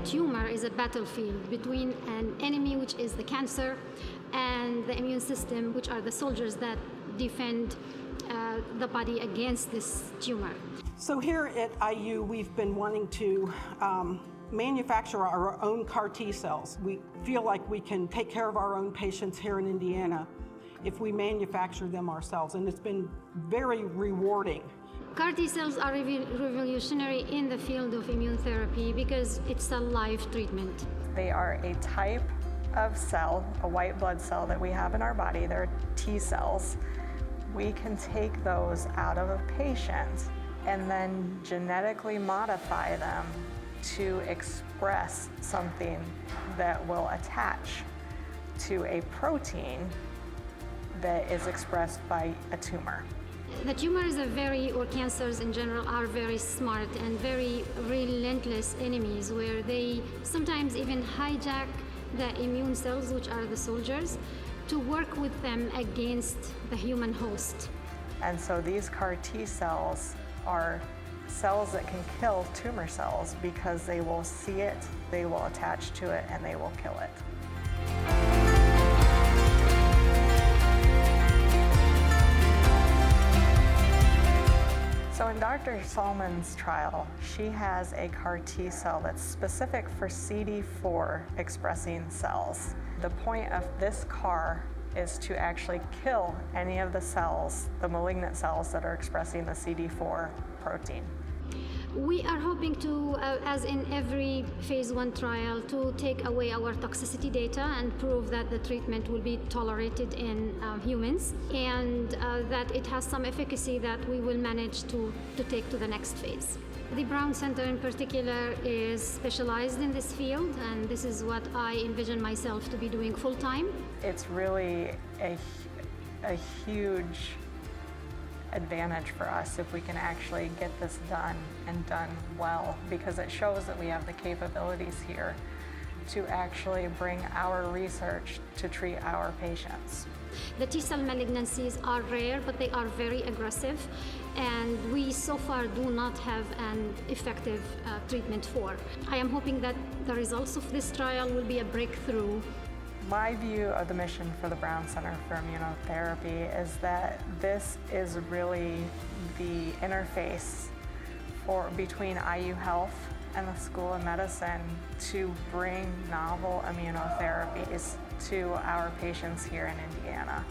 tumor is a battlefield between an enemy, which is the cancer, and the immune system, which are the soldiers that defend the body against this tumor. So here at IU, we've been wanting to manufacture our own CAR T cells. We feel like we can take care of our own patients here in Indiana if we manufacture them ourselves, and it's been very rewarding. CAR T cells are revolutionary in the field of immunotherapy because it's a live treatment. They are a type of cell, a white blood cell that we have in our body. They're T cells. We can take those out of a patient and then genetically modify them to express something that will attach to a protein that is expressed by a tumor. The tumors or cancers in general, are very smart and very relentless enemies where they sometimes even hijack the immune cells, which are the soldiers, to work with them against the human host. And so these CAR T cells are cells that can kill tumor cells because they will see it, they will attach to it, and they will kill it. So in Dr. Salman's trial, she has a CAR T cell that's specific for CD4 expressing cells. The point of this CAR is to actually kill any of the cells, the malignant cells that are expressing the CD4 protein. We are hoping to, as in every phase 1 trial, to take away our toxicity data and prove that the treatment will be tolerated in humans, and that it has some efficacy that we will manage to take to the next phase. The Brown Center in particular is specialized in this field, and this is what I envision myself to be doing full-time. It's really a huge advantage for us if we can actually get this done and done well, because it shows that we have the capabilities here to actually bring our research to treat our patients. The T-cell malignancies are rare, but they are very aggressive, and we so far do not have an effective treatment for. I am hoping that the results of this trial will be a breakthrough. My view of the mission for the Brown Center for Immunotherapy is that this is really the interface between IU Health and the School of Medicine to bring novel immunotherapies to our patients here in Indiana.